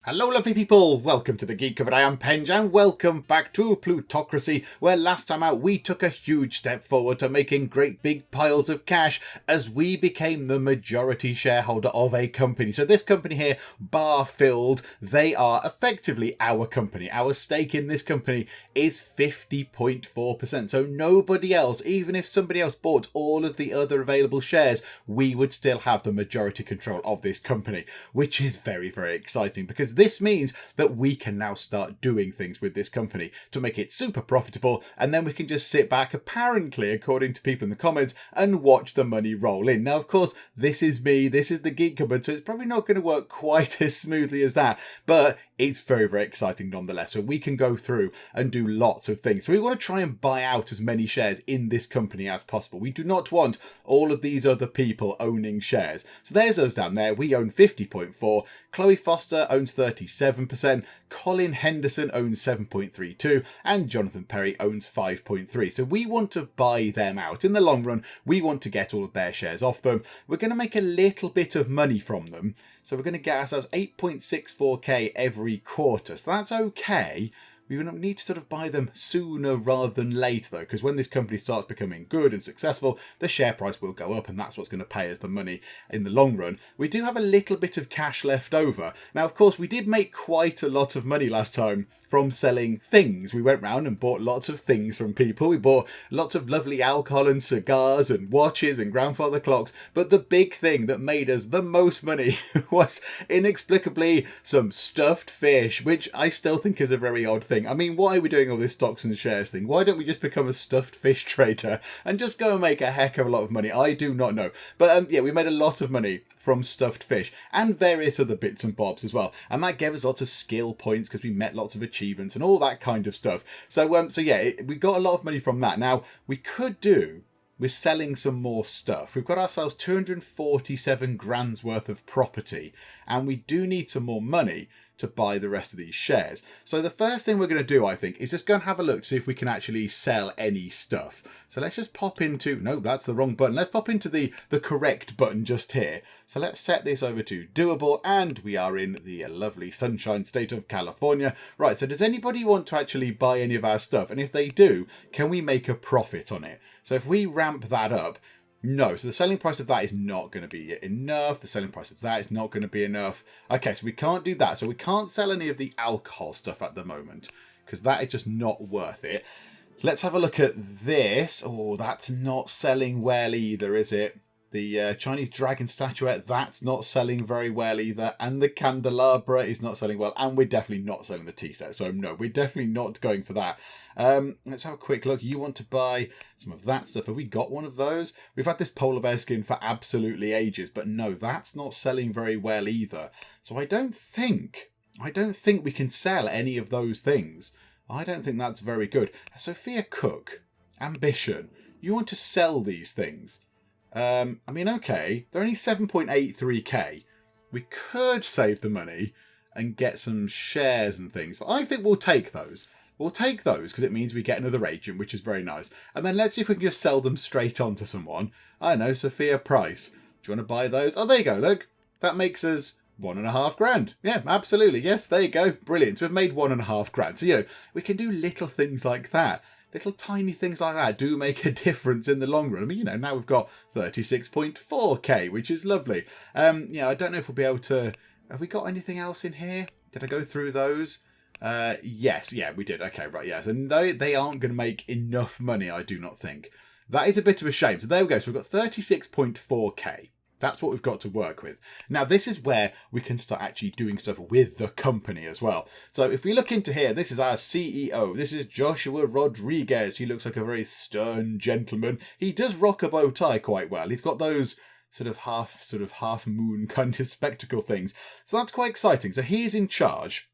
Hello lovely people, welcome to the Geek Cupboard. I am Penj and welcome back to Plutocracy, where last time out we took a huge step forward to making great big piles of cash as we became the majority shareholder of a company. So this company here, bar filled, they are effectively our company. Our stake in this company is 50.4%. So nobody else, even if somebody else bought all of the other available shares, we would still have the majority control of this company, which is very, very exciting because this means that we can now start doing things with this company to make it super profitable, and then we can just sit back, apparently, according to people in the comments, and watch the money roll in. Now, of course, this is me, this is the Geek Cupboard, so it's probably not going to work quite as smoothly as that, but it's very, very exciting nonetheless. So we can go through and do lots of things. So we want to try and buy out as many shares in this company as possible. We do not want all of these other people owning shares. So there's us down there. We own 50.4. Chloe Foster owns 37%. Colin Henderson owns 7.32. And Jonathan Perry owns 5.3. So we want to buy them out. In the long run, we want to get all of their shares off them. We're going to make a little bit of money from them. So we're going to get ourselves 8.64k every quarter. So that's okay. We need to sort of buy them sooner rather than later, though, because when this company starts becoming good and successful, the share price will go up, and that's what's going to pay us the money in the long run. We do have a little bit of cash left over. Now, of course, we did make quite a lot of money last time from selling things. We went round and bought lots of things from people. We bought lots of lovely alcohol and cigars and watches and grandfather clocks. But the big thing that made us the most money was inexplicably some stuffed fish, which I still think is a very odd thing. I mean, why are we doing all this stocks and shares thing? Why don't we just become a stuffed fish trader and just go and make a heck of a lot of money? I do not know. But yeah, we made a lot of money from stuffed fish and various other bits and bobs as well. And that gave us lots of skill points because we met lots of achievements and all that kind of stuff. So yeah, we got a lot of money from that. Now, we could do with selling some more stuff. We've got ourselves 247 grand's worth of property, and we do need some more money to buy the rest of these shares. So the first thing we're going to do, I think, is just go and have a look to see if we can actually sell any stuff. So let's just pop into, no, that's the wrong button. Let's pop into the correct button just here. So let's set this over to doable, and we are in the lovely sunshine state of California. Right, so does anybody want to actually buy any of our stuff? And if they do, can we make a profit on it? So if we ramp that up, no, so the selling price of that is not going to be enough. The selling price of that is not going to be enough. Okay, so we can't do that. So we can't sell any of the alcohol stuff at the moment because that is just not worth it. Let's have a look at this. Oh, that's not selling well either, is it? The Chinese dragon statuette, that's not selling very well either. And the candelabra is not selling well. And we're definitely not selling the tea set. So no, we're definitely not going for that. Let's have a quick look. You want to buy some of that stuff. Have we got one of those? We've had this polar bear skin for absolutely ages. But no, that's not selling very well either. So I don't think we can sell any of those things. I don't think that's very good. Sophia Cook, ambition. You want to sell these things? I mean, okay, they're only 7.83k. We could save the money and get some shares and things. But I think we'll take those. We'll take those because it means we get another agent, which is very nice. And then let's see if we can just sell them straight on to someone. I know, Sophia Price. Do you want to buy those? Oh, there you go, look. That makes us 1.5 grand. Yeah, absolutely. Yes, there you go. Brilliant. So we've made 1.5 grand. So, we can do little things like that. Little tiny things like that do make a difference in the long run. I mean, now we've got 36.4k, which is lovely. Yeah, I don't know if we'll be able to... Have we got anything else in here? Did I go through those? Yes, yeah, we did. Okay, right, yes. And they aren't going to make enough money, I do not think. That is a bit of a shame. So there we go. So we've got 36.4k. That's what we've got to work with. Now, this is where we can start actually doing stuff with the company as well. So if we look into here, this is our CEO. This is Joshua Rodriguez. He looks like a very stern gentleman. He does rock a bow tie quite well. He's got those sort of half moon kind of spectacle things. So that's quite exciting. So he's in charge.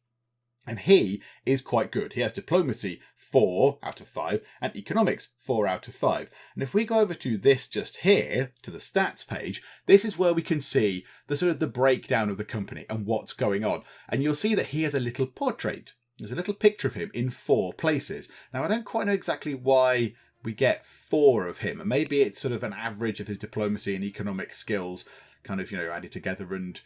And he is quite good. He has diplomacy 4 out of 5 and economics 4 out of 5. And if we go over to this just here, to the stats page, this is where we can see the sort of the breakdown of the company and what's going on. And you'll see that he has a little portrait. There's a little picture of him in 4 places. Now, I don't quite know exactly why we get 4 of him. And maybe it's sort of an average of his diplomacy and economic skills kind of, added together and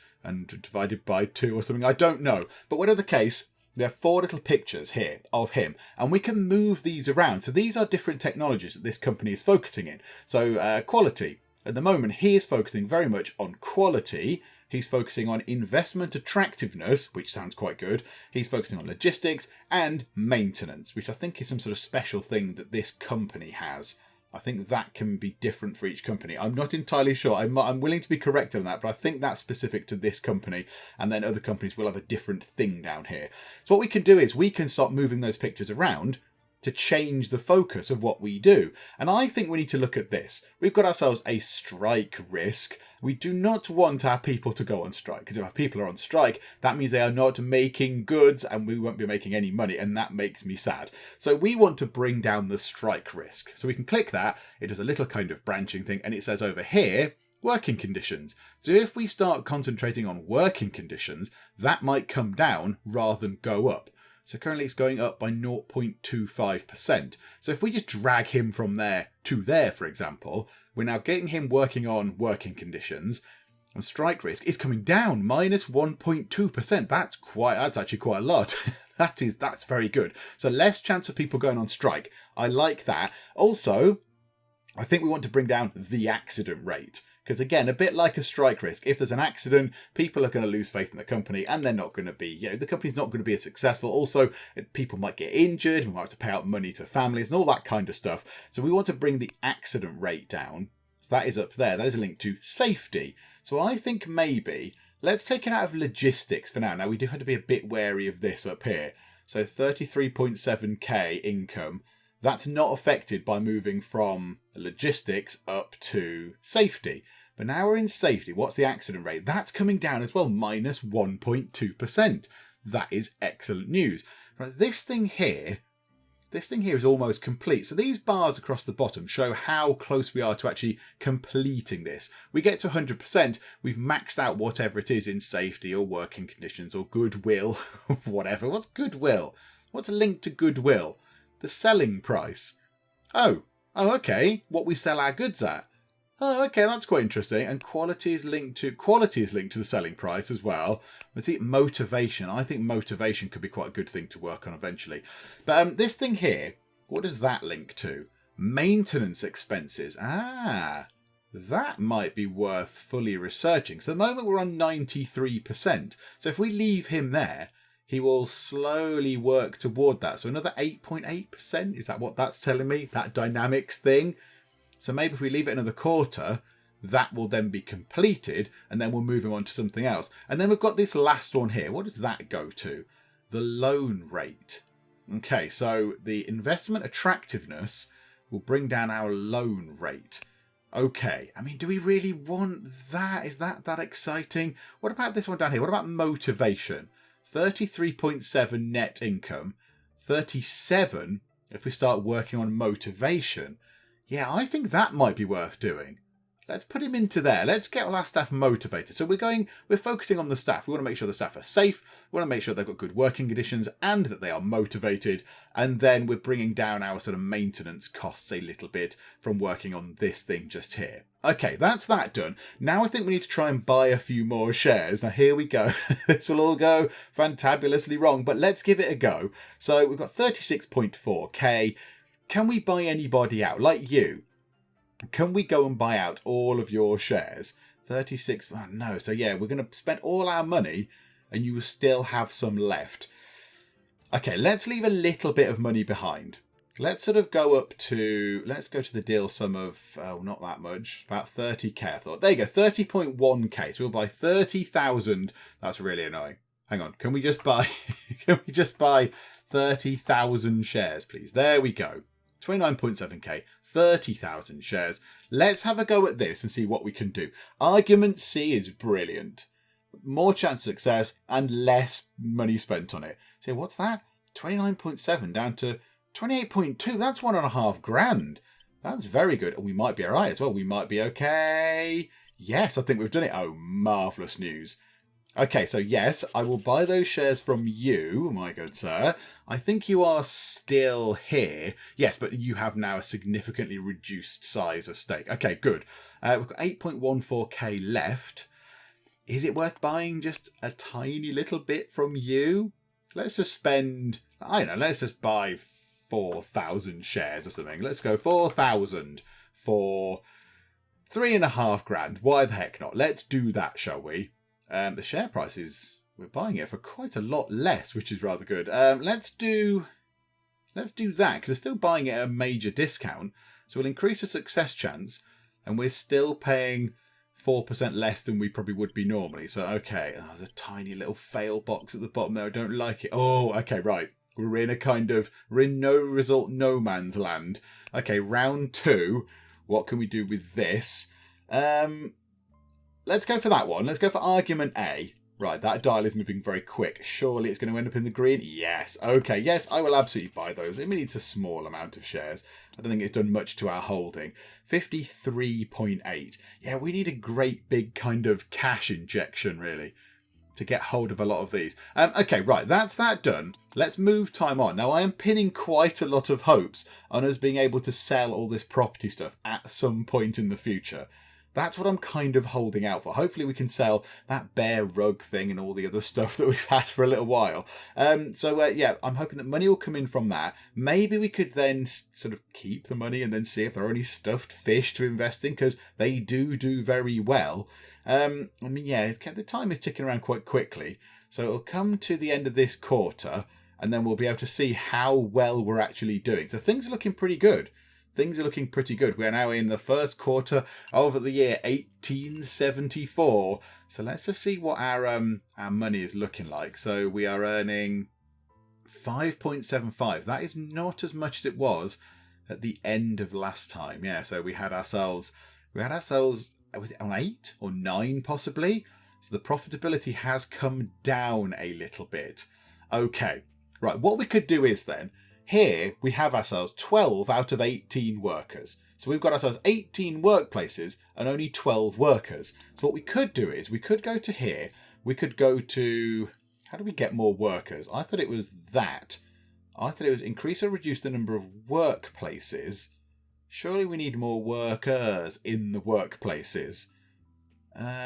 divided by 2 or something. I don't know. But whatever the case, we have 4 little pictures here of him, and we can move these around. So these are different technologies that this company is focusing in. So quality. At the moment, he is focusing very much on quality. He's focusing on investment attractiveness, which sounds quite good. He's focusing on logistics and maintenance, which I think is some sort of special thing that this company has. I think that can be different for each company. I'm not entirely sure. I'm willing to be corrected on that, but I think that's specific to this company, and then other companies will have a different thing down here. So what we can do is we can start moving those pictures around to change the focus of what we do. And I think we need to look at this. We've got ourselves a strike risk. We do not want our people to go on strike, because if our people are on strike, that means they are not making goods and we won't be making any money, and that makes me sad. So we want to bring down the strike risk. So we can click that. It does a little kind of branching thing, and it says over here, working conditions. So if we start concentrating on working conditions, that might come down rather than go up. So currently it's going up by 0.25%. So if we just drag him from there to there, for example, we're now getting him working on working conditions, and strike risk is coming down minus 1.2%. That's actually quite a lot. That's very good. So less chance of people going on strike. I like that. Also, I think we want to bring down the accident rate. Because again, a bit like a strike risk, if there's an accident, people are going to lose faith in the company, and they're not going to be, the company's not going to be as successful. Also, people might get injured, we might have to pay out money to families and all that kind of stuff. So we want to bring the accident rate down. So that is up there. That is a link to safety. So I think maybe, let's take it out of logistics for now. Now, we do have to be a bit wary of this up here. So 33.7k income. That's not affected by moving from logistics up to safety. But now we're in safety. What's the accident rate? That's coming down as well, minus 1.2%. That is excellent news. Right, this thing here is almost complete. So these bars across the bottom show how close we are to actually completing this. We get to 100%, we've maxed out whatever it is in safety or working conditions or goodwill, whatever. What's goodwill? What's a link to goodwill? The selling price. Oh, okay. What we sell our goods at. Oh, okay, that's quite interesting. And quality is linked to the selling price as well. I think motivation. I think motivation could be quite a good thing to work on eventually. But this thing here, what does that link to? Maintenance expenses. That might be worth fully researching. So at the moment we're on 93%. So if we leave him there, he will slowly work toward that. So another 8.8%, is that what that's telling me? That dynamics thing? So maybe if we leave it another quarter, that will then be completed, and then we'll move him on to something else. And then we've got this last one here. What does that go to? The loan rate. Okay, so the investment attractiveness will bring down our loan rate. Okay, I mean, do we really want that? Is that exciting? What about this one down here? What about motivation? 33.7 net income, 37 if we start working on motivation. Yeah, I think that might be worth doing. Let's put him into there. Let's get all our staff motivated. So we're focusing on the staff. We want to make sure the staff are safe. We want to make sure they've got good working conditions and that they are motivated. And then we're bringing down our sort of maintenance costs a little bit from working on this thing just here. Okay, that's that done. Now I think we need to try and buy a few more shares. Now here we go. This will all go fantabulously wrong, but let's give it a go. So we've got 36.4k. Can we buy anybody out? Like you. Can we go and buy out all of your shares? 36, oh no. So yeah, we're going to spend all our money and you will still have some left. Okay, let's leave a little bit of money behind. Let's sort of go up to, let's go to the deal sum of, not that much, about 30k I thought. There you go, 30.1k. So we'll buy 30,000. That's really annoying. Hang on, can we just buy, 30,000 shares, please? There we go. 29.7k, 30,000 shares. Let's have a go at this and see what we can do. Argument C is brilliant. More chance of success and less money spent on it. So what's that? 29.7 down to 28.2. That's $1.5 grand. That's very good. And we might be all right as well. We might be okay. Yes, I think we've done it. Oh, marvellous news. Okay, so yes, I will buy those shares from you, my good sir. I think you are still here. Yes, but you have now a significantly reduced size of stake. Okay, good. We've got 8.14k left. Is it worth buying just a tiny little bit from you? Let's just spend, I don't know, let's just buy 4,000 shares or something. Let's go 4,000 for 3.5 grand. Why the heck not? Let's do that, shall we? The share price is, we're buying it for quite a lot less, which is rather good. Let's do that, because we're still buying it at a major discount. So we'll increase the success chance, and we're still paying 4% less than we probably would be normally. So, okay, there's a tiny little fail box at the bottom there. I don't like it. Oh, okay, right. We're in no result, no man's land. Okay, round 2. What can we do with this? Let's go for that one. Let's go for argument A. Right, that dial is moving very quick. Surely it's going to end up in the green? Yes. Okay, yes, I will absolutely buy those. I mean, it's a small amount of shares. I don't think it's done much to our holding. 53.8. Yeah, we need a great big kind of cash injection, really, to get hold of a lot of these. Okay, right, that's that done. Let's move time on. Now, I am pinning quite a lot of hopes on us being able to sell all this property stuff at some point in the future. That's what I'm kind of holding out for. Hopefully we can sell that bear rug thing and all the other stuff that we've had for a little while. Yeah, I'm hoping that money will come in from that. Maybe we could then sort of keep the money and then see if there are any stuffed fish to invest in, because they do very well. I mean, yeah, the time is ticking around quite quickly. So it'll come to the end of this quarter, and then we'll be able to see how well we're actually doing. So things are looking pretty good. Things are looking pretty good. We are now in the first quarter of the year 1874. So let's just see what our money is looking like. So we are earning 5.75. That is not as much as it was at the end of last time. Yeah, so we had ourselves was it on 8 or 9 possibly? So the profitability has come down a little bit. Okay, right, what we could do is then, here we have ourselves 12 out of 18 workers. So we've got ourselves 18 workplaces and only 12 workers. So what we could do is we could go to here. We could go to, how do we get more workers? I thought it was that. I thought it was increase or reduce the number of workplaces. Surely we need more workers in the workplaces.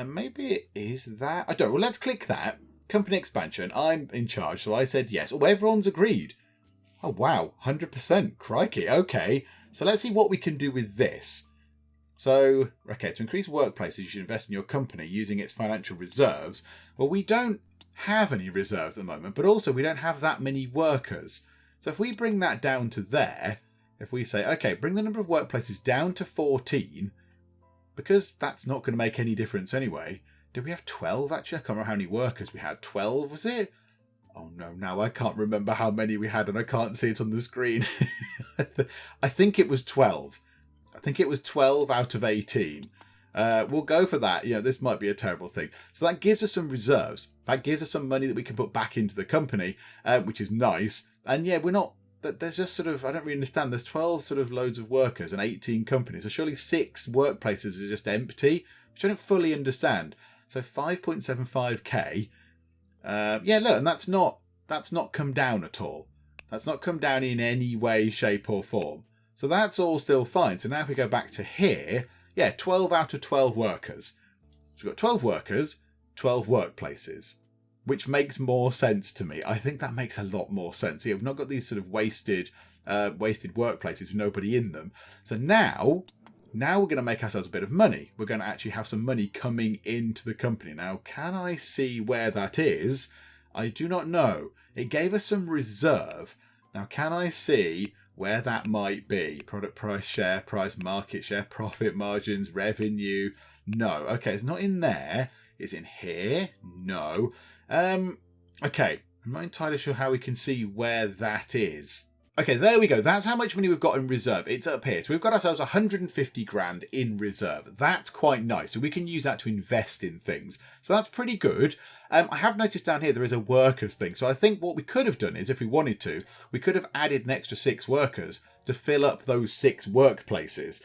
Maybe it is that. I don't know. Well, let's click that. Company expansion. I'm in charge, so I said yes. Oh, everyone's agreed. Oh, wow. 100%. Crikey. Okay. So let's see what we can do with this. So, okay, to increase workplaces, you should invest in your company using its financial reserves. Well, we don't have any reserves at the moment, but also we don't have that many workers. So if we bring that down to there, if we say, okay, bring the number of workplaces down to 14, because that's not going to make any difference anyway. Did we have 12 actually? I can't remember how many workers we had. 12, was it? Oh no, now I can't remember how many we had and I can't see it on the screen. I think it was 12. I think it was 12 out of 18. We'll go for that. You know, this might be a terrible thing. So that gives us some reserves. That gives us some money that we can put back into the company, which is nice. And yeah, we're not, there's just sort of, I don't really understand. There's 12 sort of loads of workers and 18 companies. So surely 6 workplaces are just empty, which I don't fully understand. So 5.75k. Yeah, look, and that's not come down at all. That's not come down in any way, shape or form. So that's all still fine. So now if we go back to here, yeah, 12 out of 12 workers. So we've got 12 workers, 12 workplaces, which makes more sense to me. I think that makes a lot more sense. Yeah, we've not got these sort of wasted workplaces with nobody in them. So now we're going to make ourselves a bit of money. We're going to actually have some money coming into the company. Now, can I see where that is? I do not know. It gave us some reserve. Now, can I see where that might be? Product price, share price, market share, profit margins, revenue. No. Okay, it's not in there. It's in here. No. Okay. I'm not entirely sure how we can see where that is. Okay, there we go. That's how much money we've got in reserve. It's up here. So we've got ourselves 150 grand in reserve. That's quite nice. So we can use that to invest in things. So that's pretty good. I have noticed down here there is a workers thing. So I think what we could have done is, if we wanted to, we could have added an extra 6 workers to fill up those 6 workplaces.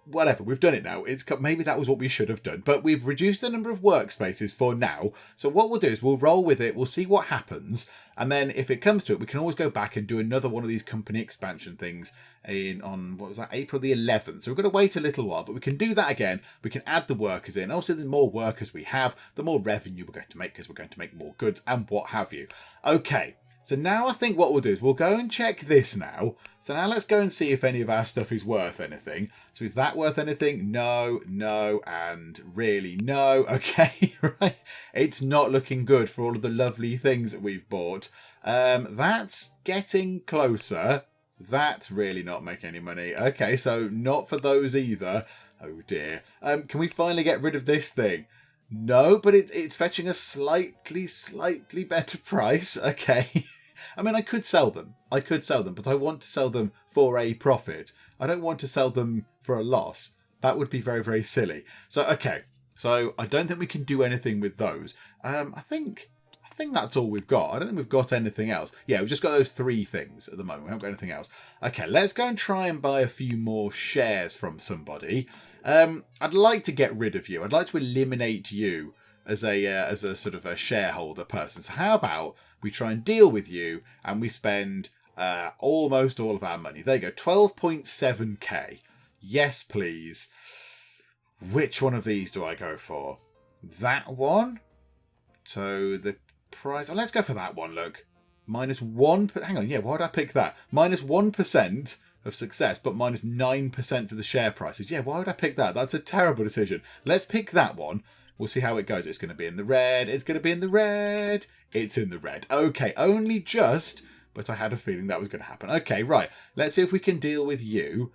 whatever, we've done it now. Maybe that was what we should have done, but we've reduced the number of workspaces for now. So what we'll do is we'll roll with it. We'll see what happens. And then if it comes to it, we can always go back and do another one of these company expansion things on, what was that, April the 11th. So we're going to wait a little while, but we can do that again. We can add the workers in. Also, the more workers we have, the more revenue we're going to make because we're going to make more goods and what have you. Okay. So now I think what we'll do is we'll go and check this now. So now let's go and see if any of our stuff is worth anything. So is that worth anything? No, no, and really no. Okay, right. It's not looking good for all of the lovely things that we've bought. That's getting closer. That's really not making any money. Okay, so not for those either. Oh dear. Can we finally get rid of this thing? No, but it's fetching a slightly better price. Okay. I mean, I could sell them, but I want to sell them for a profit. I don't want to sell them for a loss. That would be very, very silly. So, okay. So I don't think we can do anything with those. I think that's all we've got. I don't think we've got anything else. Yeah, we've just got those 3 things at the moment. We haven't got anything else. Okay, let's go and try and buy a few more shares from somebody. I'd like to get rid of you. I'd like to eliminate you as a sort of a shareholder person. So how about we try and deal with you and we spend almost all of our money. There you go, 12.7k. Yes, please. Which one of these do I go for? That one? So the price... Oh, let's go for that one, look. -1... Hang on, yeah, why did I pick that? -1% of success, but -9% for the share prices. Yeah, why would I pick that? That's a terrible decision. Let's pick that one. We'll see how it goes. It's going to be in the red. It's going to be in the red. It's in the red. Okay, only just, but I had a feeling that was going to happen. Okay, right. Let's see if we can deal with you.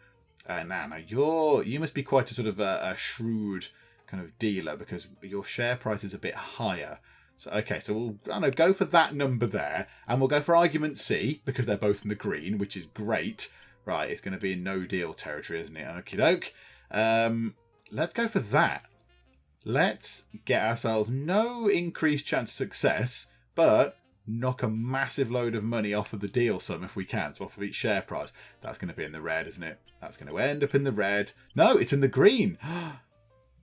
Now, you must be quite a sort of a shrewd kind of dealer because your share price is a bit higher. So, okay, so we'll go for that number there. And we'll go for argument C because they're both in the green, which is great. Right, it's going to be in no deal territory, isn't it? Okie doke. Let's go for that. Let's get ourselves no increased chance of success, but knock a massive load of money off of the deal sum if we can, so off of each share price. That's going to be in the red, isn't it? That's going to end up in the red. No, it's in the green.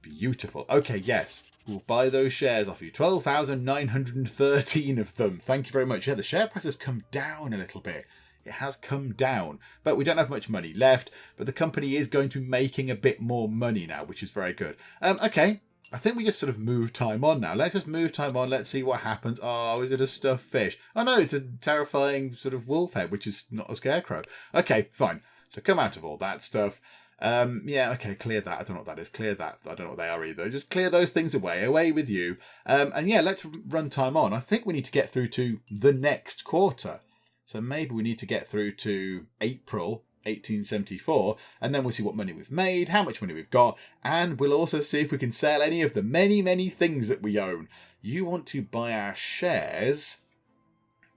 Beautiful. Okay, yes. We'll buy those shares off you. 12,913 of them. Thank you very much. Yeah, the share price has come down a little bit. It has come down, but we don't have much money left. But the company is going to be making a bit more money now, which is very good. Okay, I think we just sort of move time on now. Let's just move time on. Let's see what happens. Oh, is it a stuffed fish? Oh no, it's a terrifying sort of wolf head, which is not a scarecrow. Okay, fine. So come out of all that stuff. Yeah, okay, clear that. I don't know what that is. Clear that. I don't know what they are either. Just clear those things away. Away with you. And yeah, let's run time on. I think we need to get through to the next quarter. So maybe we need to get through to April 1874, and then we'll see what money we've made, how much money we've got, and we'll also see if we can sell any of the many, many things that we own. You want to buy our shares.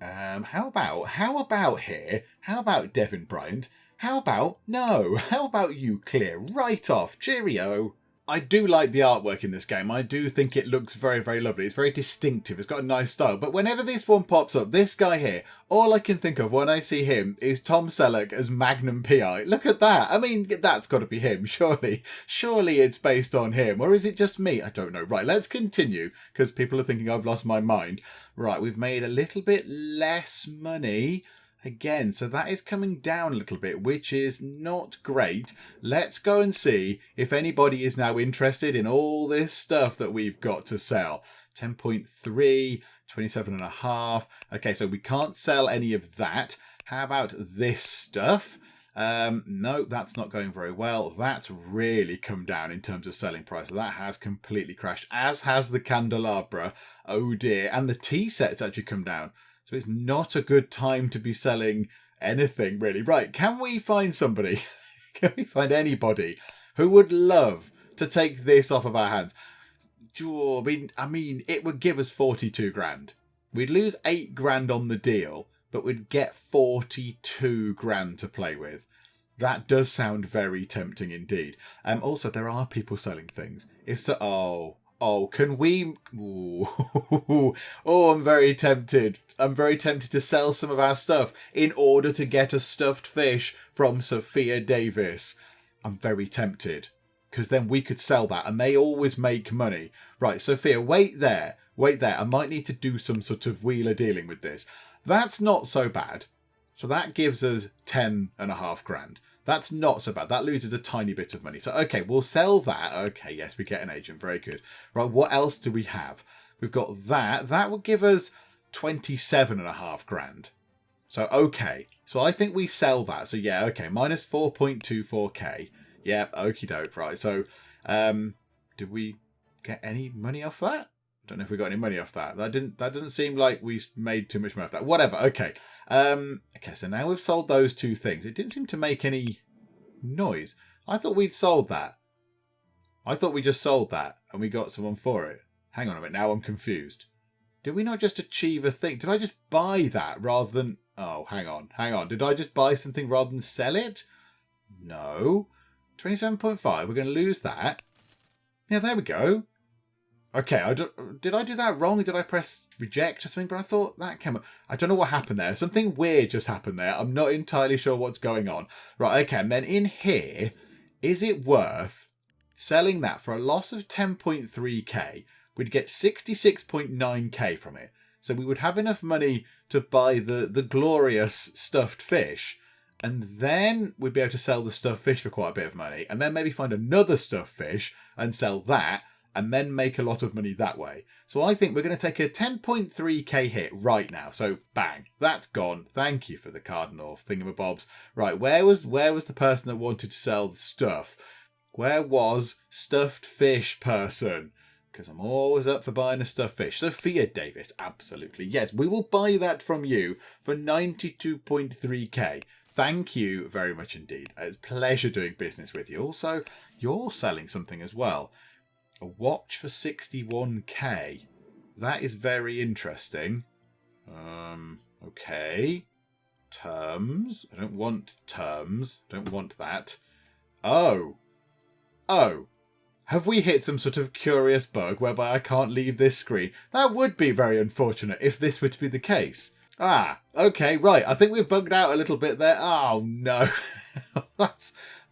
How about here? How about Devin Bryant? How about you clear right off? Cheerio. I do like the artwork in this game. I do think it looks very, very lovely. It's very distinctive. It's got a nice style. But whenever this one pops up, this guy here, all I can think of when I see him is Tom Selleck as Magnum PI. Look at that. I mean, that's got to be him, surely. Surely it's based on him. Or is it just me? I don't know. Right, let's continue because people are thinking I've lost my mind. Right, we've made a little bit less money. Again, so that is coming down a little bit, which is not great. Let's go and see if anybody is now interested in all this stuff that we've got to sell. 10.3, 27.5. Okay, so we can't sell any of that. How about this stuff? No, that's not going very well. That's really come down in terms of selling price. That has completely crashed, as has the candelabra. Oh dear. And the tea set's actually come down. So it's not a good time to be selling anything, really. Right, can we find somebody? Can we find anybody who would love to take this off of our hands? I mean, it would give us 42 grand. We'd lose 8 grand on the deal, but we'd get 42 grand to play with. That does sound very tempting indeed. Also, there are people selling things. If so, can we... Ooh. Oh, I'm very tempted. I'm very tempted to sell some of our stuff in order to get a stuffed fish from Sophia Davis. I'm very tempted. because then we could sell that and they always make money. Right, Sophia, wait there. I might need to do some sort of wheeler dealing with this. That's not so bad. So that gives us 10.5 grand. That's not so bad. That loses a tiny bit of money. So, okay, we'll sell that. Okay, yes, we get an agent. Very good. Right, what else do we have? We've got that. That would give us 27.5 grand. So, okay. So I think we sell that. So, yeah, okay. Minus 4.24k. Yep, okie doke. Right. So, did we get any money off that? Don't know if we got any money off that. That doesn't seem like we made too much money off that. Whatever. Okay. Okay, so now we've sold those two things. It didn't seem to make any noise. I thought we'd sold that. I thought we just sold that and we got someone for it. Hang on a minute. Now I'm confused. Did we not just achieve a thing? Did I just buy that rather than... Oh, hang on. Did I just buy something rather than sell it? No. 27.5. We're going to lose that. Yeah, there we go. Okay, did I do that wrong? Did I press reject or something? But I thought that came up. I don't know what happened there. Something weird just happened there. I'm not entirely sure what's going on. Right, okay, and then in here, is it worth selling that for a loss of 10.3k? We'd get 66.9k from it. So we would have enough money to buy the glorious stuffed fish. And then we'd be able to sell the stuffed fish for quite a bit of money. And then maybe find another stuffed fish and sell that. And then make a lot of money that way. So I think we're going to take a 10.3k hit right now. So bang, that's gone. Thank you for the Cardinal thingamabobs. Right, where was the person that wanted to sell the stuff? Where was stuffed fish person? Because I'm always up for buying a stuffed fish. Sophia Davis, absolutely. Yes, we will buy that from you for 92.3k. Thank you very much indeed. It's a pleasure doing business with you. Also, you're selling something as well. A watch for 61k. That is very interesting. Okay. Terms. I don't want terms. Don't want that. Oh. Have we hit some sort of curious bug whereby I can't leave this screen? That would be very unfortunate if this were to be the case. Ah, okay, right. I think we've bugged out a little bit there. Oh, no.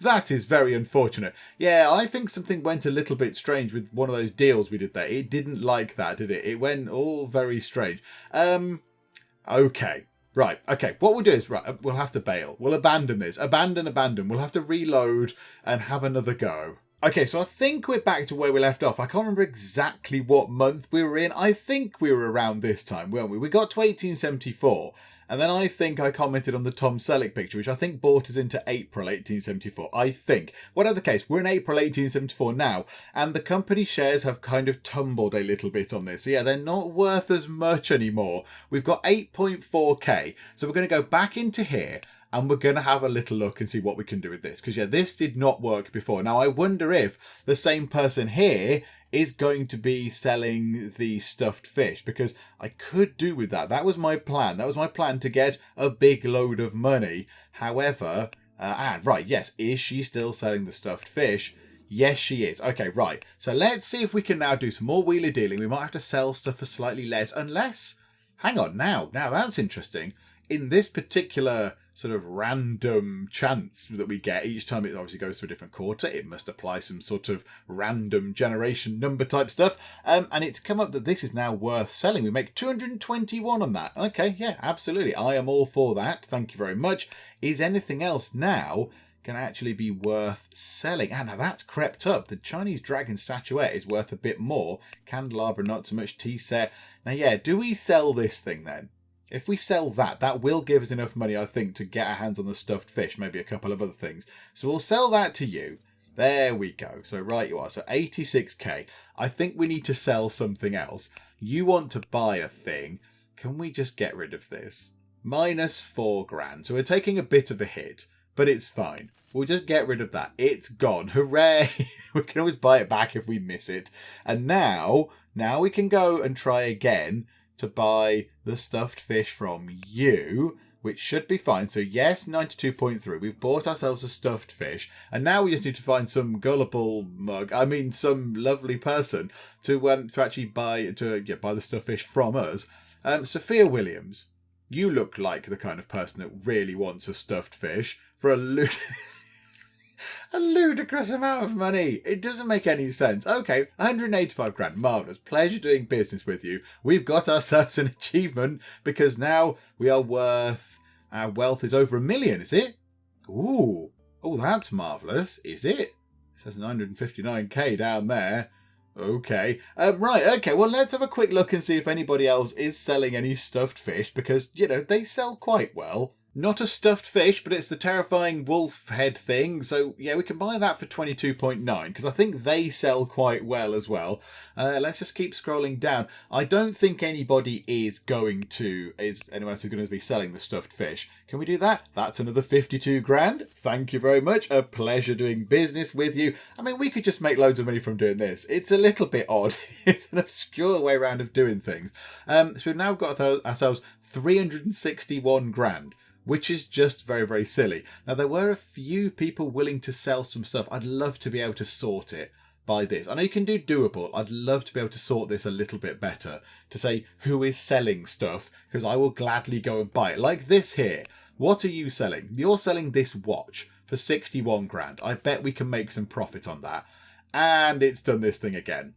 That is very unfortunate. Yeah, I think something went a little bit strange with one of those deals we did there. It didn't like that, did it? It went all very strange. Okay. Right. Okay. What we'll do is, right, we'll have to bail. We'll abandon this. Abandon. We'll have to reload and have another go. Okay, so I think we're back to where we left off. I can't remember exactly what month we were in. I think we were around this time, weren't we? We got to 1874. And then I think I commented on the Tom Selleck picture, which I think brought us into April 1874. I think. Whatever the case, we're in April 1874 now, and the company shares have kind of tumbled a little bit on this. So yeah, they're not worth as much anymore. We've got 8.4k. So we're going to go back into here, and we're going to have a little look and see what we can do with this. Because yeah, this did not work before. Now, I wonder if the same person here is going to be selling the stuffed fish, because I could do with that. That was my plan. That was my plan, to get a big load of money. However, right, yes, is she still selling the stuffed fish? Yes, she is. Okay, right. So let's see if we can now do some more wheeler dealing. We might have to sell stuff for slightly less, unless... Hang on, now that's interesting. In this particular sort of random chance that we get each time it obviously goes to a different quarter, it must apply some sort of random generation number type stuff, and it's come up that this is now worth selling. We make 221 on that. Okay, yeah, absolutely, I am all for that. Thank you very much. Is anything else now can actually be worth selling? And now that's crept up. The Chinese dragon statuette is worth a bit more. Candelabra, not so much. Tea set. Now, yeah, do we sell this thing then? If we sell that, that will give us enough money, I think, to get our hands on the stuffed fish, maybe a couple of other things. So we'll sell that to you. There we go. So right you are. So 86k. I think we need to sell something else. You want to buy a thing. Can we just get rid of this? Minus 4 grand. So we're taking a bit of a hit, but it's fine. We'll just get rid of that. It's gone. Hooray! We can always buy it back if we miss it. And now we can go and try again to buy the stuffed fish from you, which should be fine. So yes, 92.3. We've bought ourselves a stuffed fish, and now we just need to find some gullible some lovely person to actually buy the stuffed fish from us. Sophia Williams, you look like the kind of person that really wants a stuffed fish for a A ludicrous amount of money. It doesn't make any sense. Okay, 185 grand. Marvellous. Pleasure doing business with you. We've got ourselves an achievement because now we are worth... Our wealth is over 1 million, is it? Ooh. Oh, that's marvellous. Is it? It says 959k down there. Okay. Right, okay. Well, let's have a quick look and see if anybody else is selling any stuffed fish because, you know, they sell quite well. Not a stuffed fish, but it's the terrifying wolf head thing. So, yeah, we can buy that for 22.9 because I think they sell quite well as well. Let's just keep scrolling down. I don't think anybody is anyone else is going to be selling the stuffed fish. Can we do that? That's another 52 grand. Thank you very much. A pleasure doing business with you. I mean, we could just make loads of money from doing this. It's a little bit odd. It's an obscure way around of doing things. So we've now got ourselves 361 grand. Which is just very, very silly. Now, there were a few people willing to sell some stuff. I'd love to be able to sort it by this. I know you can do doable. I'd love to be able to sort this a little bit better. To say who is selling stuff, because I will gladly go and buy it. Like this here. What are you selling? You're selling this watch for 61 grand. I bet we can make some profit on that. And it's done this thing again.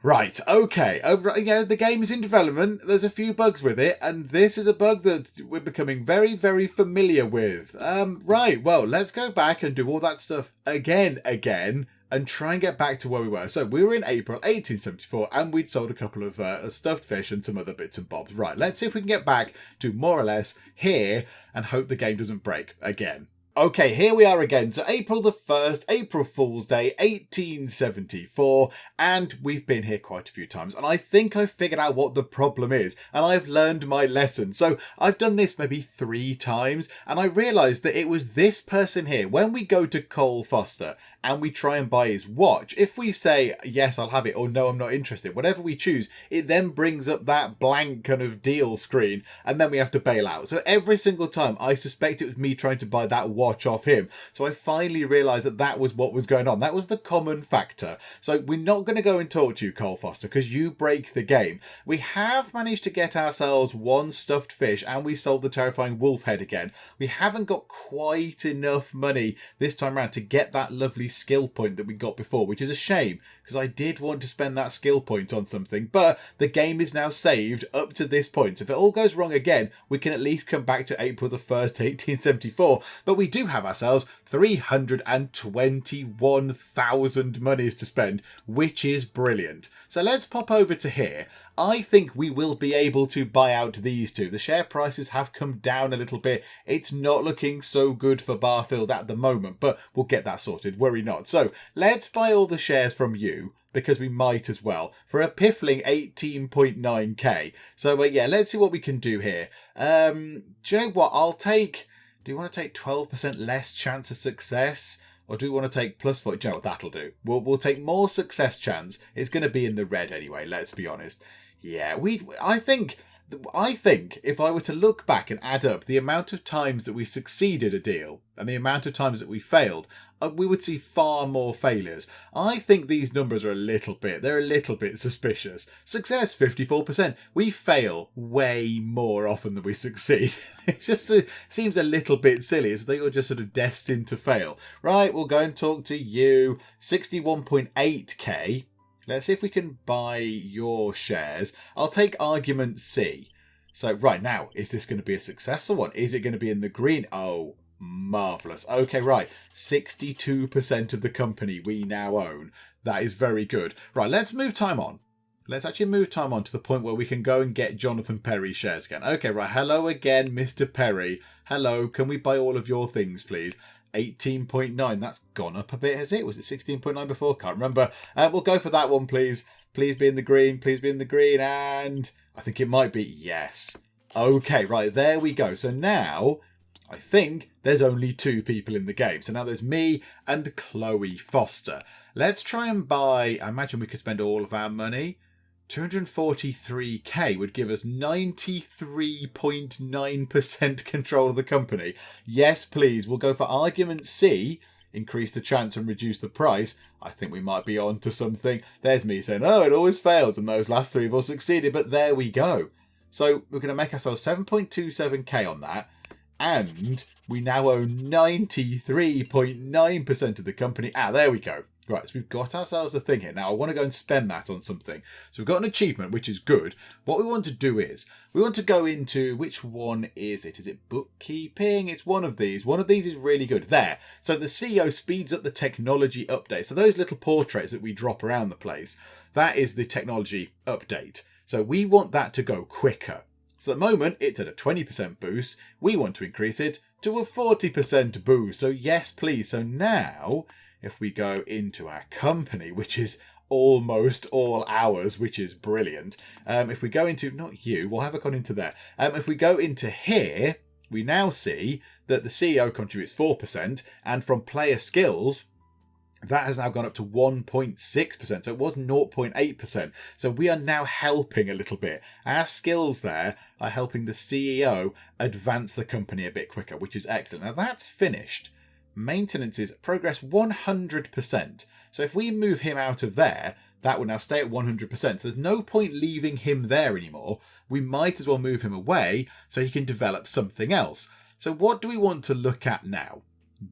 Right, okay. The game is in development. There's a few bugs with it, and this is a bug that we're becoming very, very familiar with. Right, well, let's go back and do all that stuff again, and try and get back to where we were. So we were in April 1874, and we'd sold a couple of stuffed fish and some other bits and bobs. Right, let's see if we can get back to more or less here and hope the game doesn't break again. Okay, here we are again. So April the 1st, April Fool's Day, 1874, and we've been here quite a few times. And I think I've figured out what the problem is, and I've learned my lesson. So I've done this maybe 3 times, and I realised that it was this person here. When we go to Cole Foster and we try and buy his watch, if we say, yes, I'll have it, or no, I'm not interested, whatever we choose, it then brings up that blank kind of deal screen, and then we have to bail out. So every single time, I suspect it was me trying to buy that watch off him. So I finally realised that that was what was going on. That was the common factor. So we're not going to go and talk to you, Cole Foster, because you break the game. We have managed to get ourselves 1 stuffed fish, and we sold the terrifying wolf head again. We haven't got quite enough money this time around to get that lovely skill point that we got before, which is a shame because I did want to spend that skill point on something, but the game is now saved up to this point. So if it all goes wrong again, we can at least come back to April the 1st, 1874, but we do have ourselves 321,000 monies to spend, which is brilliant. So let's pop over to here. I think we will be able to buy out these two. The share prices have come down a little bit. It's not looking so good for Barfield at the moment, but we'll get that sorted. Worry not. So let's buy all the shares from you, because we might as well, for a piffling 18.9k. So yeah, let's see what we can do here. Do you know what? Do you want to take 12% less chance of success? Or do we want to take +4? Do you know what? That'll do. We'll take more success chance. It's going to be in the red anyway, let's be honest. Yeah, I think if I were to look back and add up the amount of times that we succeeded a deal and the amount of times that we failed, we would see far more failures. I think these numbers are a little bit suspicious. Success, 54%. We fail way more often than we succeed. It just seems a little bit silly, as though you're just sort of destined to fail. Right, we'll go and talk to you. 61.8k. Let's see if we can buy your shares. I'll take argument C. So, right now, is this going to be a successful one? Is it going to be in the green? Oh, marvellous. Okay, right. 62% of the company we now own. That is very good. Right, let's move time on. Let's actually move time on to the point where we can go and get Jonathan Perry's shares again. Okay, right. Hello again, Mr. Perry. Hello, can we buy all of your things, please? 18.9. That's gone up a bit, has it? Was it 16.9 before? Can't remember. We'll go for that one, please. Please be in the green. Please be in the green. And I think it might be. Yes. Okay, right. There we go. So now I think there's only 2 people in the game. So now there's me and Chloe Foster. Let's try and buy. I imagine we could spend all of our money. 243k would give us 93.9% control of the company. Yes, please. We'll go for argument C. Increase the chance and reduce the price. I think we might be on to something. There's me saying, oh, it always fails, and those last 3 have all succeeded, but there we go. So we're going to make ourselves 7.27k on that. And we now own 93.9% of the company. There we go. Right, so we've got ourselves a thing here. Now, I want to go and spend that on something. So we've got an achievement, which is good. What we want to do is, we want to go into, which one is it? Is it bookkeeping? It's one of these. One of these is really good. There. So the CEO speeds up the technology update. So those little portraits that we drop around the place, that is the technology update. So we want that to go quicker. So at the moment, it's at a 20% boost. We want to increase it to a 40% boost. So yes, please. So now, if we go into our company, which is almost all ours, which is brilliant. If we go into, not you, we'll have it gone into there. If we go into here, we now see that the CEO contributes 4%. And from player skills, that has now gone up to 1.6%. So it was 0.8%. So we are now helping a little bit. Our skills there are helping the CEO advance the company a bit quicker, which is excellent. Now that's finished. Maintenance is progress 100%. So if we move him out of there, that will now stay at 100%. So there's no point leaving him there anymore. We might as well move him away so he can develop something else. So what do we want to look at now?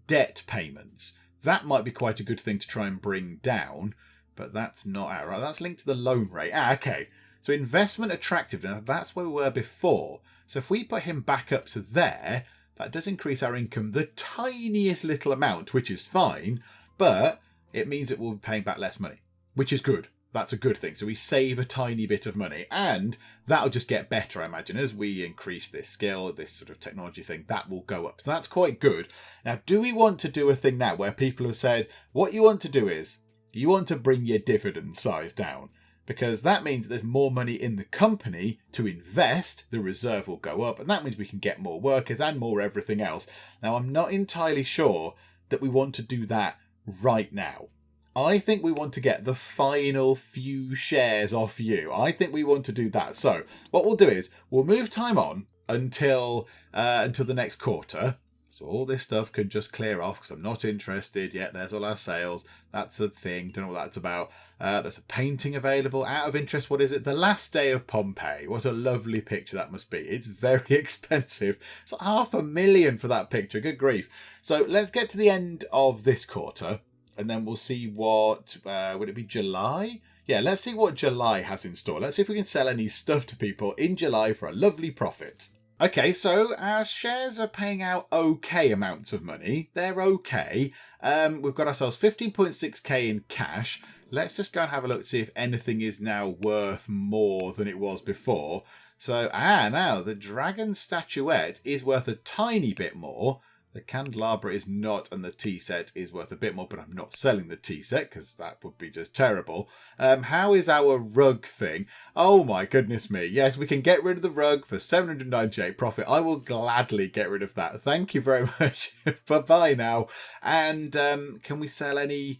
Debt payments. That might be quite a good thing to try and bring down, but that's not out, right? That's linked to the loan rate. Okay. So investment attractiveness, that's where we were before. So if we put him back up to there, that does increase our income the tiniest little amount, which is fine, but it means that we'll be paying back less money, which is good. That's a good thing. So we save a tiny bit of money, and that'll just get better, I imagine, as we increase this skill, this sort of technology thing, that will go up. So that's quite good. Now, do we want to do a thing now where people have said, what you want to do is, you want to bring your dividend size down? Because that means there's more money in the company to invest, the reserve will go up, and that means we can get more workers and more everything else. Now, I'm not entirely sure that we want to do that right now. I think we want to get the final few shares off you. I think we want to do that. So what we'll do is we'll move time on until the next quarter. So all this stuff can just clear off because I'm not interested yet. There's all our sales. That's a thing. Don't know what that's about. There's a painting available. Out of interest, what is it? The Last Day of Pompeii. What a lovely picture that must be. It's very expensive. It's like $500,000 for that picture. Good grief. So let's get to the end of this quarter. And then we'll see what, would it be July? Yeah, let's see what July has in store. Let's see if we can sell any stuff to people in July for a lovely profit. Okay, so our shares are paying out okay amounts of money. They're okay. We've got ourselves 15.6k in cash. Let's just go and have a look to see if anything is now worth more than it was before. So, now the dragon statuette is worth a tiny bit more. The candelabra is not, and the tea set is worth a bit more, but I'm not selling the tea set because that would be just terrible. How is our rug thing? Oh my goodness me. Yes, we can get rid of the rug for 798 profit. I will gladly get rid of that. Thank you very much. Bye-bye now. And can we sell any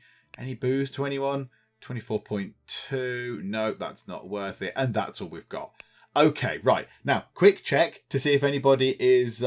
booze to anyone? 24.2. No, that's not worth it. And that's all we've got. Okay, right. Now, quick check to see if anybody is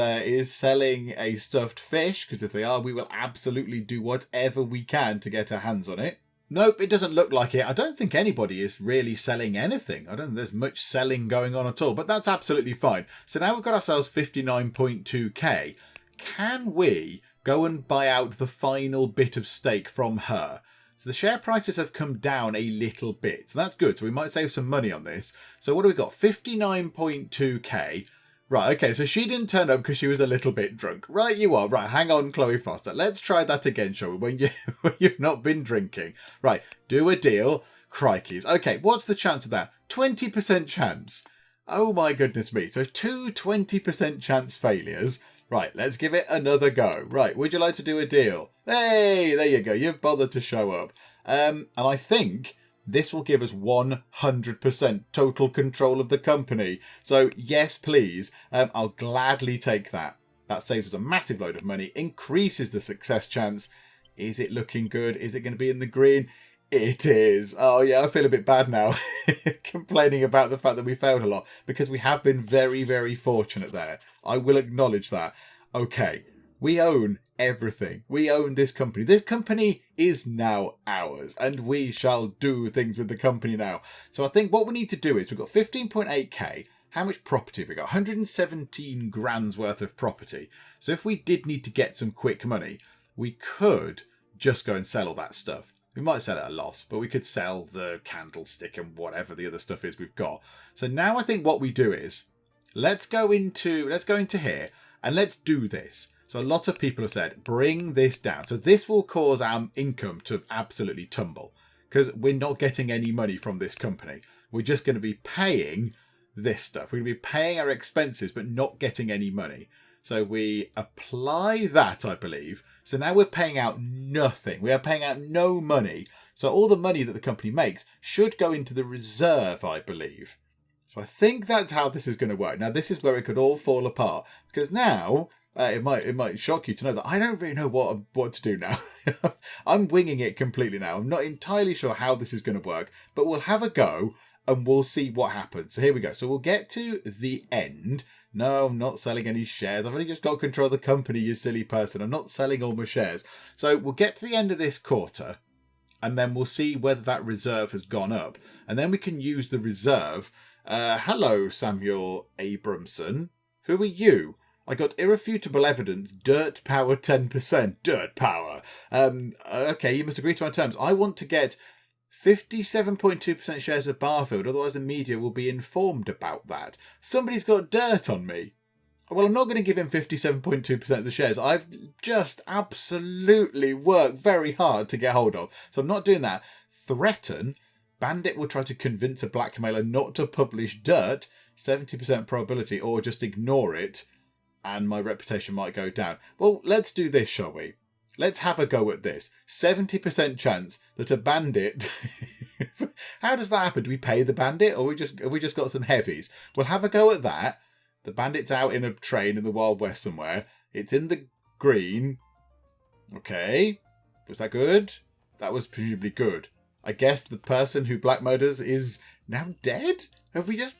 selling a stuffed fish, because if they are, we will absolutely do whatever we can to get our hands on it. Nope, it doesn't look like it. I don't think anybody is really selling anything. I don't think there's much selling going on at all, but that's absolutely fine. So now we've got ourselves 59.2k. Can we go and buy out the final bit of stake from her? So the share prices have come down a little bit. So that's good. So we might save some money on this. So what do we got? 59.2k. Right, okay, so she didn't turn up because she was a little bit drunk. Right, you are. Right, hang on, Chloe Foster. Let's try that again, shall we? When you've not been drinking. Right, do a deal. Crikeys. Okay, what's the chance of that? 20% chance. Oh my goodness me. So two 20% chance failures. Right, let's give it another go. Right, would you like to do a deal? Hey, there you go. You've bothered to show up. And I think this will give us 100% total control of the company. So yes, please. I'll gladly take that. That saves us a massive load of money, increases the success chance. Is it looking good? Is it going to be in the green? It is. Oh yeah, I feel a bit bad now complaining about the fact that we failed a lot because we have been very, very fortunate there. I will acknowledge that. Okay, we own everything. We own this company. This company is now ours and we shall do things with the company now. So I think what we need to do is we've got 15.8k. how much property have we got? 117 grand's worth of property. So if we did need to get some quick money, we could just go and sell all that stuff. We might sell it at a loss, but we could sell the candlestick and whatever the other stuff is we've got. So now I think what we do is, let's go into here and let's do this. So a lot of people have said, bring this down. So this will cause our income to absolutely tumble because we're not getting any money from this company. We're just going to be paying this stuff. We're going to be paying our expenses, but not getting any money. So we apply that, I believe. So now we're paying out nothing. We are paying out no money. So all the money that the company makes should go into the reserve, I believe. So I think that's how this is going to work. Now, this is where it could all fall apart. Because now, it might shock you to know that I don't really know what to do now. I'm winging it completely now. I'm not entirely sure how this is going to work. But we'll have a go and we'll see what happens. So here we go. So we'll get to the end. No, I'm not selling any shares. I've only just got control of the company, you silly person. I'm not selling all my shares. So we'll get to the end of this quarter and then we'll see whether that reserve has gone up. And then we can use the reserve. Hello, Samuel Abramson. Who are you? I got irrefutable evidence, dirt power 10%. Dirt power. Okay, you must agree to my terms. I want to get 57.2% shares of Barfield, otherwise the media will be informed about that. Somebody's got dirt on me. Well, I'm not going to give him 57.2% of the shares. I've just absolutely worked very hard to get hold of. So I'm not doing that. Threaten. Bandit will try to convince a blackmailer not to publish dirt. 70% probability, or just ignore it. And my reputation might go down. Well, let's do this, shall we? Let's have a go at this. 70% chance that a bandit... How does that happen? Do we pay the bandit, or have we just got some heavies? We'll have a go at that. The bandit's out in a train in the Wild West somewhere. It's in the green. Okay. Was that good? That was presumably good. I guess the person who blackmailed us is now dead? Have we just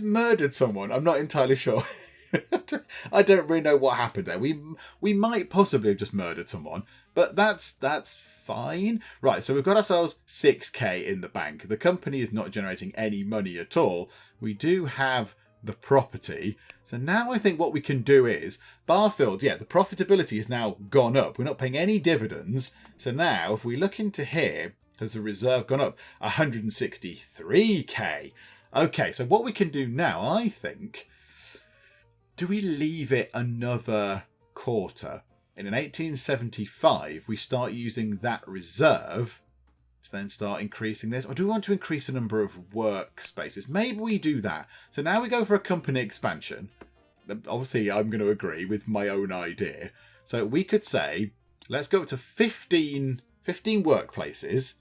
murdered someone? I'm not entirely sure. I don't really know what happened there. We might possibly have just murdered someone, but that's fine. Right, so we've got ourselves 6k in the bank. The company is not generating any money at all. We do have the property. So now I think what we can do is, Barfield, yeah, the profitability has now gone up. We're not paying any dividends. So now if we look into here, has the reserve gone up? 163k. Okay, so what we can do now, I think... Do we leave it another quarter? In 1875, we start using that reserve to then start increasing this. Or do we want to increase the number of workspaces? Maybe we do that. So now we go for a company expansion. Obviously, I'm going to agree with my own idea. So we could say, let's go up to 15 workplaces.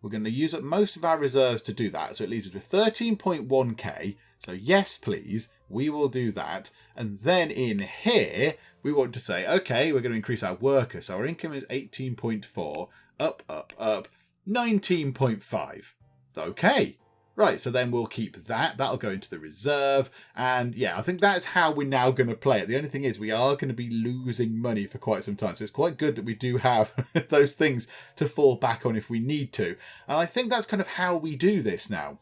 We're going to use up most of our reserves to do that. So it leaves us with 13.1k. So yes, please, we will do that. And then in here, we want to say, okay, we're going to increase our workers. So our income is 18.4, up, 19.5. Okay. Right, so then we'll keep that. That'll go into the reserve. And yeah, I think that's how we're now going to play it. The only thing is we are going to be losing money for quite some time. So it's quite good that we do have those things to fall back on if we need to. And I think that's kind of how we do this now.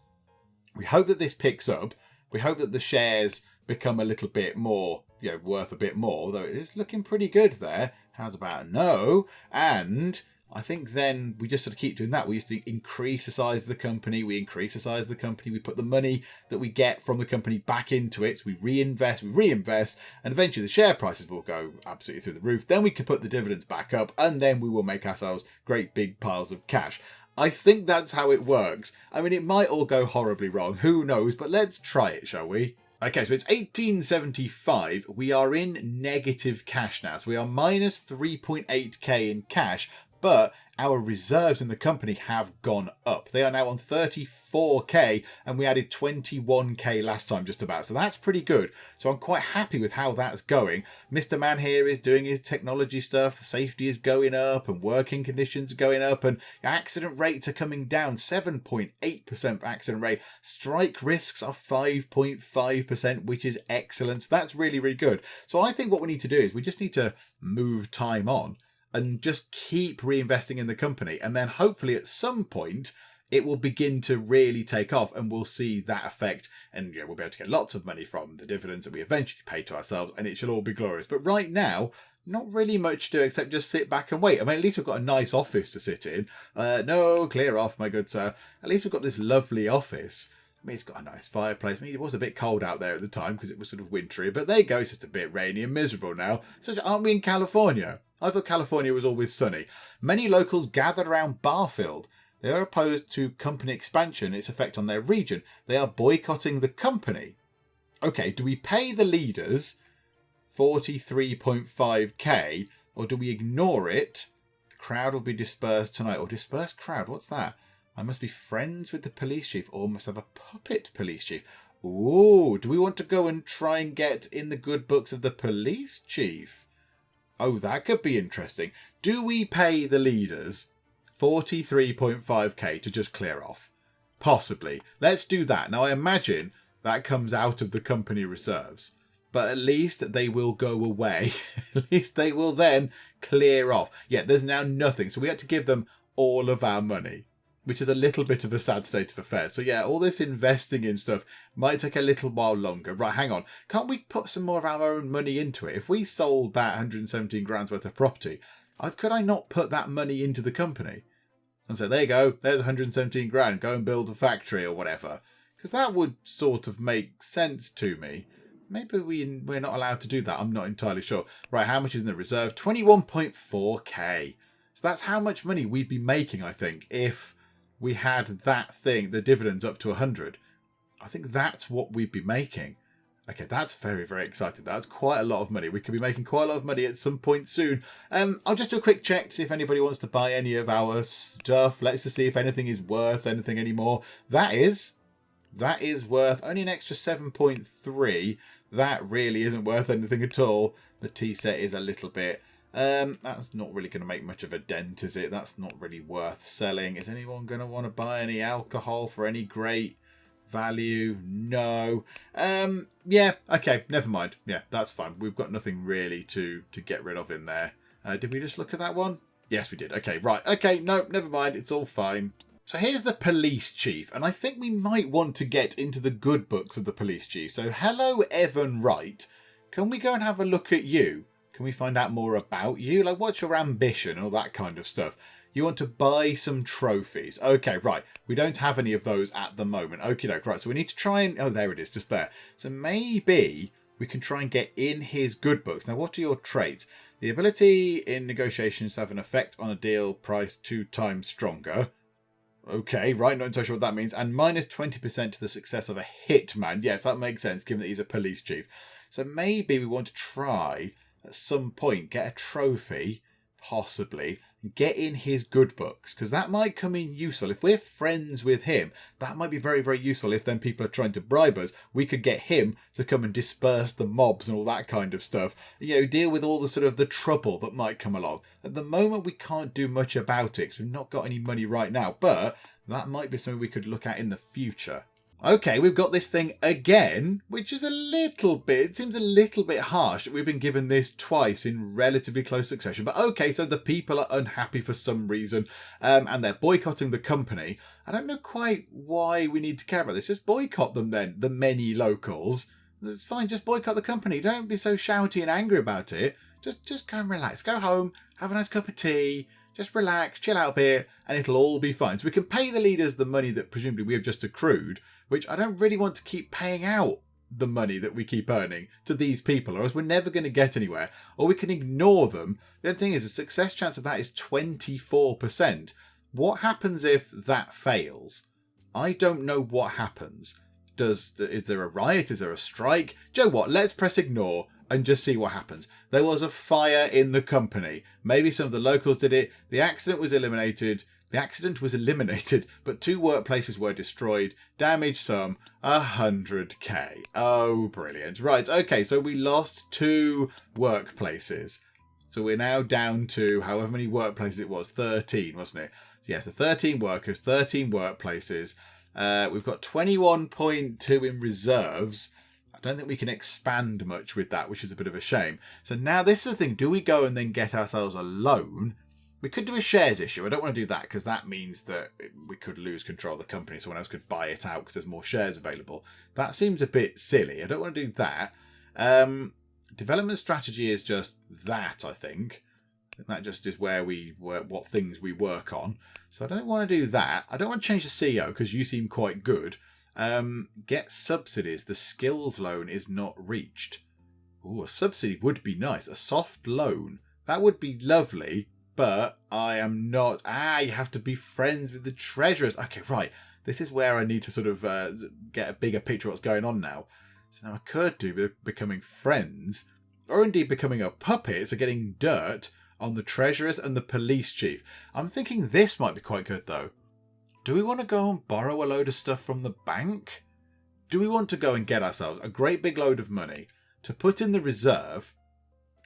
We hope that this picks up. We hope that the shares become a little bit more, worth a bit more, although it is looking pretty good there. How's about no? And I think then we just sort of keep doing that. We used to increase the size of the company. We increase the size of the company. We put the money that we get from the company back into it. So we reinvest, and eventually the share prices will go absolutely through the roof. Then we can put the dividends back up, and then we will make ourselves great big piles of cash. I think that's how it works. I mean, it might all go horribly wrong. Who knows? But let's try it, shall we? Okay, so it's 1875. We are in negative cash now. So we are minus 3.8k in cash. But our reserves in the company have gone up. They are now on 34k, and we added 21k last time just about. So that's pretty good. So I'm quite happy with how that's going. Mr. Man here is doing his technology stuff. Safety is going up and working conditions are going up, and accident rates are coming down. 7.8% accident rate. Strike risks are 5.5%, which is excellent. So that's really, really good. So I think what we need to do is we just need to move time on and just keep reinvesting in the company. And then hopefully at some point, it will begin to really take off, and we'll see that effect, and we'll be able to get lots of money from the dividends that we eventually pay to ourselves, and it shall all be glorious. But right now, not really much to do except just sit back and wait. I mean, at least we've got a nice office to sit in. No, clear off, my good sir. At least we've got this lovely office. I mean, it's got a nice fireplace. I mean, it was a bit cold out there at the time because it was sort of wintry, but there you go. It's just a bit rainy and miserable now. So aren't we in California? I thought California was always sunny. Many locals gathered around Barfield. They are opposed to company expansion and its effect on their region. They are boycotting the company. Okay, do we pay the leaders 43.5k, or do we ignore it? The crowd will be dispersed tonight. Or dispersed crowd, what's that? I must be friends with the police chief, or must have a puppet police chief. Ooh, do we want to go and try and get in the good books of the police chief? Oh, that could be interesting. Do we pay the leaders 43.5k to just clear off? Possibly. Let's do that. Now, I imagine that comes out of the company reserves, but at least they will go away. At least they will then clear off. Yeah, there's now nothing. So we had to give them all of our money, which is a little bit of a sad state of affairs. So yeah, all this investing in stuff might take a little while longer. Right, hang on. Can't we put some more of our own money into it? If we sold that 117 grand's worth of property, could I not put that money into the company? And so there you go. There's 117 grand. Go and build a factory or whatever. Because that would sort of make sense to me. Maybe we're not allowed to do that. I'm not entirely sure. Right, how much is in the reserve? 21.4k. So that's how much money we'd be making, I think, if we had that thing, the dividends up to 100. I think that's what we'd be making. Okay, that's very, very exciting. That's quite a lot of money. We could be making quite a lot of money at some point soon. I'll just do a quick check to see if anybody wants to buy any of our stuff. Let's just see if anything is worth anything anymore. That is worth only an extra 7.3. That really isn't worth anything at all. The tea set is a little bit. That's not really going to make much of a dent, is it? That's not really worth selling. Is anyone going to want to buy any alcohol for any great value? No. Yeah, okay, never mind. Yeah, that's fine. We've got nothing really to get rid of in there. Did we just look at that one? Yes, we did. Okay, right. Okay, no, never mind. It's all fine. So here's the police chief, and I think we might want to get into the good books of the police chief. So hello, Evan Wright. Can we go and have a look at you? Can we find out more about you? Like, what's your ambition and all that kind of stuff? You want to buy some trophies. Okay, right. We don't have any of those at the moment. Okie doke. Right, so we need to try and... Oh, there it is, just there. So maybe we can try and get in his good books. Now, what are your traits? The ability in negotiations to have an effect on a deal price 2 times stronger. Okay, right, not entirely sure what that means. And minus 20% to the success of a hitman. Yes, that makes sense, given that he's a police chief. So maybe we want to try, at some point, get a trophy, possibly, get in his good books, because that might come in useful. If we're friends with him, that might be very, very useful. If then people are trying to bribe us, we could get him to come and disperse the mobs and all that kind of stuff. You know, deal with all the sort of the trouble that might come along. At the moment, we can't do much about it because we've not got any money right now, but that might be something we could look at in the future. Okay, we've got this thing again, which is a little bit, it seems a little bit harsh that we've been given this twice in relatively close succession. But okay, so the people are unhappy for some reason, and they're boycotting the company. I don't know quite why we need to care about this. Just boycott them then, the many locals. It's fine, just boycott the company. Don't be so shouty and angry about it. Just go and relax. Go home, have a nice cup of tea. Just relax, chill out a bit, and it'll all be fine. So we can pay the leaders the money that presumably we have just accrued, which I don't really want to keep paying out the money that we keep earning to these people, or else we're never going to get anywhere, or we can ignore them. The only thing is, the success chance of that is 24%. What happens if that fails? I don't know what happens. Is there a riot? Is there a strike? Do you know what? Let's press ignore and just see what happens. There was a fire in the company. Maybe some of the locals did it. The accident was eliminated, but 2 workplaces were destroyed. Damaged some, 100k. Oh, brilliant. Right, okay, so we lost 2 workplaces. So we're now down to however many workplaces it was. 13, wasn't it? Yes, so 13 workers, 13 workplaces. We've got 21.2 in reserves. I don't think we can expand much with that, which is a bit of a shame. So now this is the thing. Do we go and then get ourselves a loan? We could do a shares issue. I don't want to do that because that means that we could lose control of the company. Someone else could buy it out because there's more shares available. That seems a bit silly. I don't want to do that. Development strategy is just that, I think. That just is where we work, what things we work on. So I don't want to do that. I don't want to change the CEO because you seem quite good. Get subsidies. The skills loan is not reached. Oh, a subsidy would be nice. A soft loan. That would be lovely. But I am not... you have to be friends with the treasurers. Okay, right. This is where I need to sort of get a bigger picture of what's going on now. So now I could do becoming friends, or indeed becoming a puppet, so getting dirt on the treasurers and the police chief. I'm thinking this might be quite good, though. Do we want to go and borrow a load of stuff from the bank? Do we want to go and get ourselves a great big load of money to put in the reserve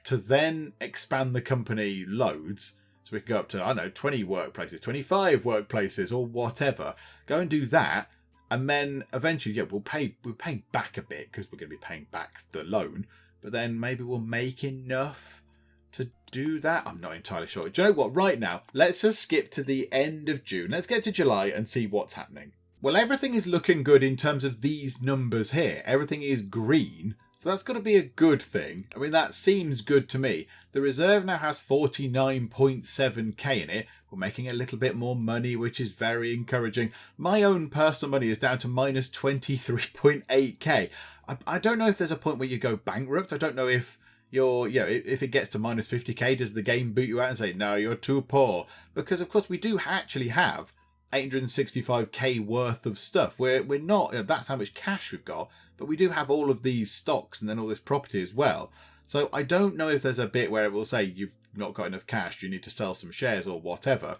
to then expand the company loads? So we can go up to, I don't know, 20 workplaces, 25 workplaces or whatever. Go and do that. And then eventually, we'll pay back a bit because we're going to be paying back the loan. But then maybe we'll make enough to do that. I'm not entirely sure. Do you know what? Right now, let's just skip to the end of June. Let's get to July and see what's happening. Well, everything is looking good in terms of these numbers here. Everything is green. So that's got to be a good thing. I mean, that seems good to me. The reserve now has 49.7k in it. We're making a little bit more money, which is very encouraging. My own personal money is down to minus 23.8k. I don't know if there's a point where you go bankrupt. I don't know if if it gets to minus 50k, does the game boot you out and say, no, you're too poor? Because, of course, we do actually have 865k worth of stuff. We're not, that's how much cash we've got, but we do have all of these stocks and then all this property as well. So I don't know if there's a bit where it will say you've not got enough cash, you need to sell some shares or whatever.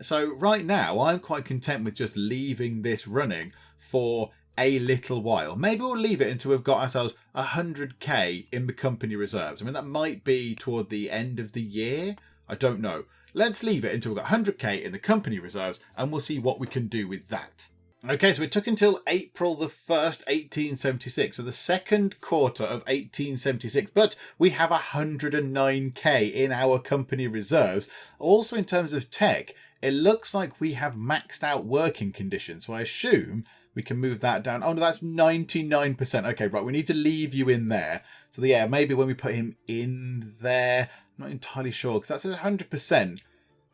So right now I'm quite content with just leaving this running for a little while. Maybe we'll leave it until we've got ourselves 100k in the company reserves. I mean, that might be toward the end of the year. I don't know. Let's leave it until we've got 100k in the company reserves and we'll see what we can do with that. Okay, so it took until April the 1st, 1876, so the second quarter of 1876, but we have 109k in our company reserves. Also, in terms of tech, it looks like we have maxed out working conditions, so I assume we can move that down. Oh, no, that's 99%. Okay, right, we need to leave you in there. So, yeah, maybe when we put him in there, I'm not entirely sure, because that's 100%.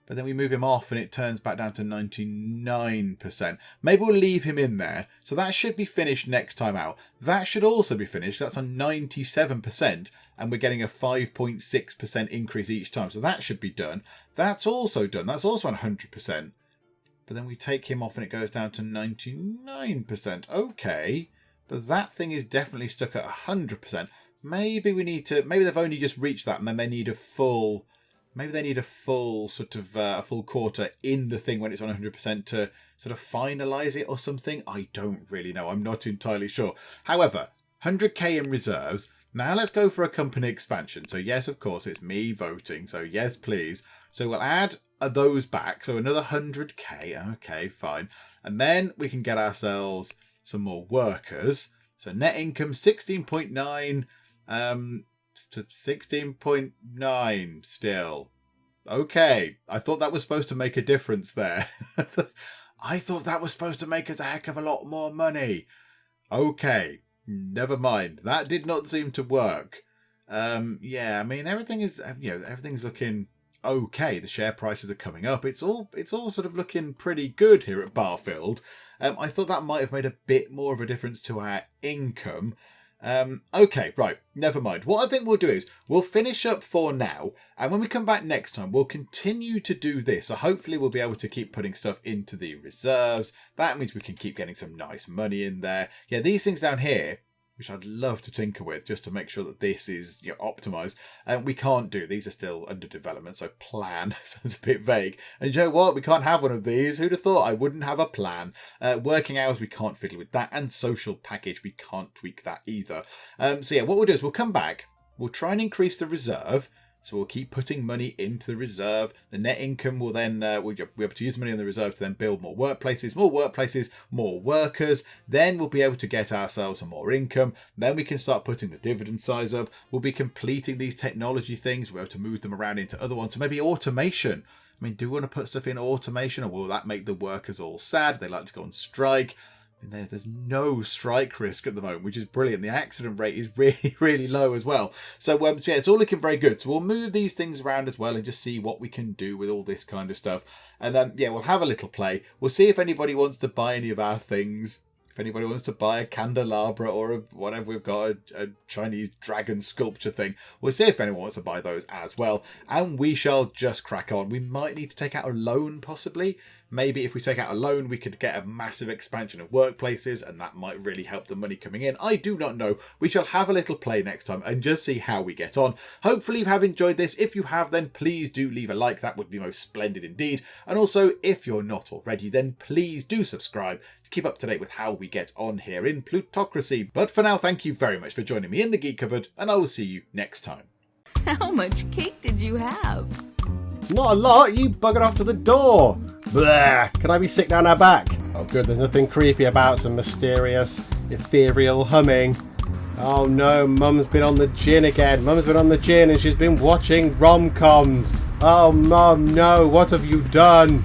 But then we move him off and it turns back down to 99%. Maybe we'll leave him in there. So that should be finished next time out. That should also be finished. That's on 97%. And we're getting a 5.6% increase each time. So that should be done. That's also done. That's also on 100%. But then we take him off and it goes down to 99%. Okay. But that thing is definitely stuck at 100%. Maybe we need to... Maybe they've only just reached that and then they need a full... Maybe they need a full sort of a full quarter in the thing when it's on 100% to sort of finalise it or something. I don't really know. I'm not entirely sure. However, 100k in reserves. Now let's go for a company expansion. So yes, of course, it's me voting. So yes, please. So we'll add those back. So another 100k. Okay, fine. And then we can get ourselves some more workers. So net income 16.9. To 16.9 still. Okay, I thought that was supposed to make a difference there. I thought that was supposed to make us a heck of a lot more money. Okay, never mind. That did not seem to work. Yeah, I mean everything is everything's looking okay. The share prices are coming up. It's all sort of looking pretty good here at Barfield. I thought that might have made a bit more of a difference to our income. Okay, right, never mind. What I think we'll do is we'll finish up for now, and when we come back next time, we'll continue to do this. So hopefully we'll be able to keep putting stuff into the reserves. That means we can keep getting some nice money in there. Yeah, these things down here, which I'd love to tinker with just to make sure that this is optimized. We can't do. These are still under development, so plan sounds a bit vague. And you know what? We can't have one of these. Who'd have thought I wouldn't have a plan? Working hours, we can't fiddle with that. And social package, we can't tweak that either. So yeah, what we'll do is we'll come back. We'll try and increase the reserve. So we'll keep putting money into the reserve. The net income will then, we'll be able to use money in the reserve to then build more workplaces, more workers. Then we'll be able to get ourselves some more income. Then we can start putting the dividend size up. We'll be completing these technology things. We'll be able to move them around into other ones. So maybe automation. I mean, do we want to put stuff in automation, or will that make the workers all sad? They like to go on strike. There's no strike risk at the moment, which is brilliant. The accident rate is really, really low as well. So yeah, it's all looking very good. So we'll move these things around as well and just see what we can do with all this kind of stuff. And then, yeah, we'll have a little play. We'll see if anybody wants to buy any of our things. If anybody wants to buy a candelabra or whatever we've got, a Chinese dragon sculpture thing, we'll see if anyone wants to buy those as well. And we shall just crack on. We might need to take out a loan, possibly. Maybe if we take out a loan, we could get a massive expansion of workplaces, and that might really help the money coming in. I do not know. We shall have a little play next time and just see how we get on. Hopefully you have enjoyed this. If you have, then please do leave a like. That would be most splendid indeed. And also, if you're not already, then please do subscribe to keep up to date with how we get on here in Plutocracy. But for now, thank you very much for joining me in the Geek Cupboard, and I will see you next time. How much cake did you have? Not a lot, you buggered off to the door. Blah, can I be sick down our back? Oh good, there's nothing creepy about some mysterious, ethereal humming. Oh no, Mum's been on the gin again. Mum's been on the gin and she's been watching rom-coms. Oh Mum, no, what have you done?